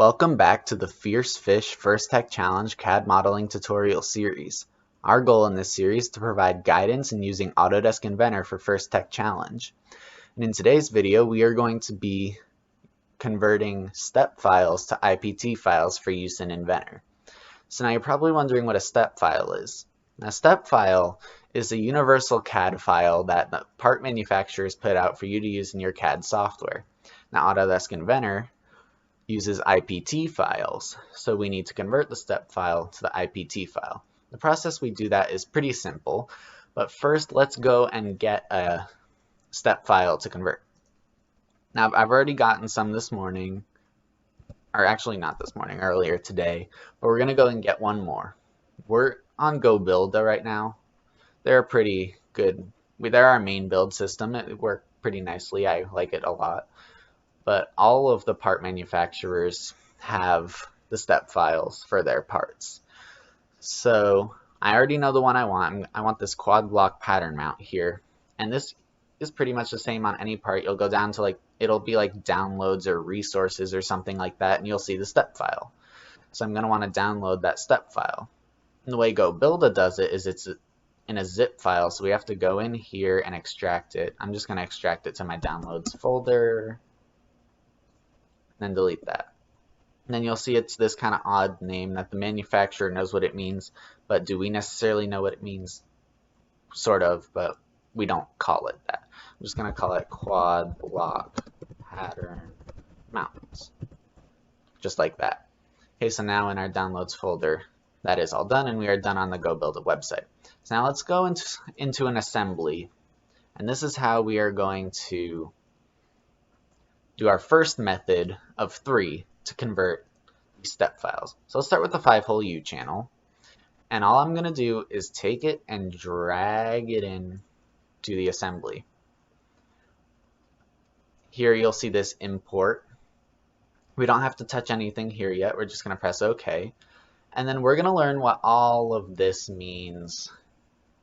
Welcome back to the Fierce Fish First Tech Challenge CAD modeling tutorial series. Our goal in this series is to provide guidance in using Autodesk Inventor for First Tech Challenge. And in today's video, we are going to be converting step files to IPT files for use in Inventor. So now you're probably wondering what a step file is. A step file is a universal CAD file that the part manufacturers put out for you to use in your CAD software. Now Autodesk Inventor uses IPT files, so we need to convert the step file to the IPT file. The process we do that is pretty simple, but first let's go and get a step file to convert. Now I've already gotten some this morning, or actually not this morning, earlier today, but we're going to go and get one more. We're on goBILDA right now. They're pretty good. They're our main build system. It worked pretty nicely. I like it a lot. But all of the part manufacturers have the step files for their parts. So I already know the one I want. I want this quad block pattern mount here. And this is pretty much the same on any part. You'll go down to it'll be like downloads or resources or something like that, and you'll see the step file. So I'm going to want to download that step file. And the way goBILDA does it is it's in a zip file, so we have to go in here and extract it. I'm just going to extract it to my downloads folder. Then delete that. And then you'll see it's this kind of odd name that the manufacturer knows what it means, but do we necessarily know what it means? Sort of, but we don't call it that. I'm just going to call it quad block pattern mounts. Just like that. Okay, so now in our downloads folder, that is all done, and we are done on the goBILDA website. So now let's go into an assembly, and this is how we are going to do our first method of 3 to convert these step files. So let's start with the 5-hole U channel. And all I'm going to do is take it and drag it in to the assembly. Here you'll see this import. We don't have to touch anything here yet. We're just going to press OK. And then we're going to learn what all of this means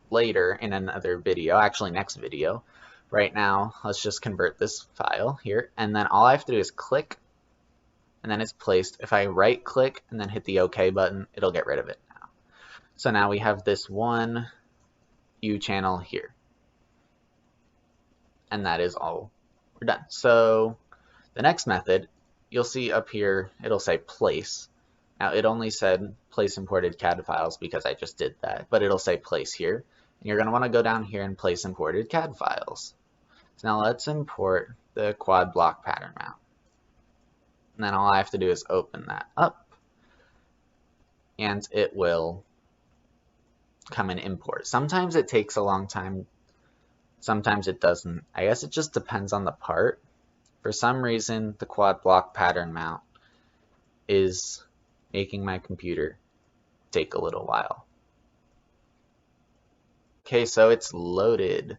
later in another video, actually next video. Right now, let's just convert this file here, and then all I have to do is click, and then it's placed. If I right click and then hit the OK button, it'll get rid of it now. So now we have this one U channel here. And that is all we're done. So the next method, you'll see up here, it'll say place. Now it only said place imported CAD files because I just did that, but it'll say place here. And you're going to want to go down here and place imported CAD files. So now let's import the quad block pattern mount. And then all I have to do is open that up, and it will come and import. Sometimes it takes a long time, sometimes it doesn't. I guess it just depends on the part. For some reason, the quad block pattern mount is making my computer take a little while. Okay, so it's loaded,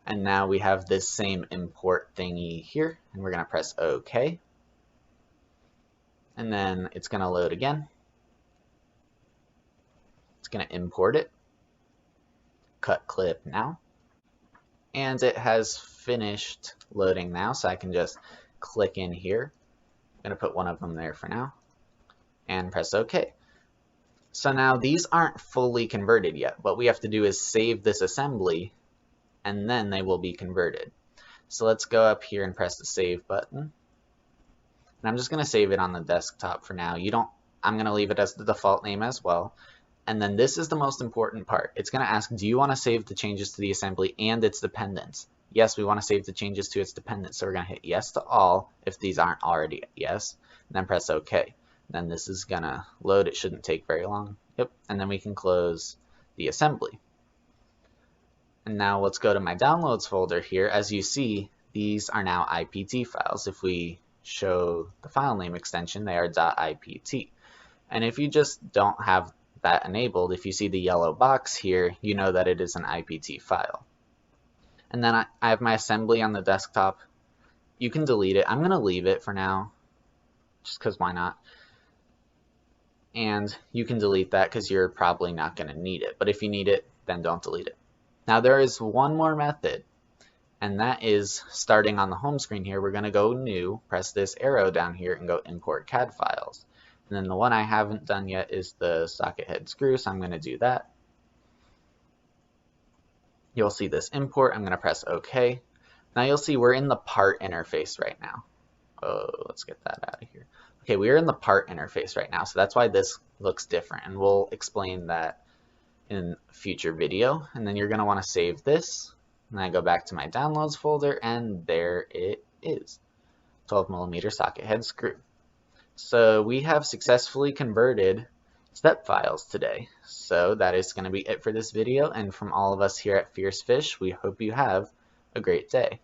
and now we have this same import thingy here, and we're going to press OK, and then it's going to load again. It's going to import it, cut clip now, and it has finished loading now, so I can just click in here. I'm going to put one of them there for now, and press OK. So now these aren't fully converted yet. What we have to do is save this assembly, and then they will be converted. So let's go up here and press the save button. And I'm just going to save it on the desktop for now. I'm going to leave it as the default name as well. And then this is the most important part. It's going to ask, do you want to save the changes to the assembly and its dependents? Yes, we want to save the changes to its dependents. So we're going to hit yes to all if these aren't already yes, and then press OK. Then this is gonna load. It shouldn't take very long. Yep, and then we can close the assembly. And now let's go to my downloads folder here. As you see, these are now IPT files. If we show the file name extension, they are .ipt. And if you just don't have that enabled, if you see the yellow box here, you know that it is an IPT file. And then I have my assembly on the desktop. You can delete it. I'm gonna leave it for now, just because why not? And you can delete that because you're probably not going to need it. But if you need it, then don't delete it. Now there is one more method, And that is starting on the home screen here. We're going to go New, press this arrow down here, and go Import CAD Files. And then the one I haven't done yet is the socket head screw, so I'm going to do that. You'll see this import. I'm going to press OK. Now you'll see we're in the part interface right now. Oh, let's get that out of here. Okay, we are in the part interface right now, so that's why this looks different, and we'll explain that in a future video. And then you're going to want to save this, and I go back to my downloads folder, and there it is, 12mm socket head screw. So we have successfully converted step files today. So that is going to be it for this video, and from all of us here at Fierce Fish, we hope you have a great day.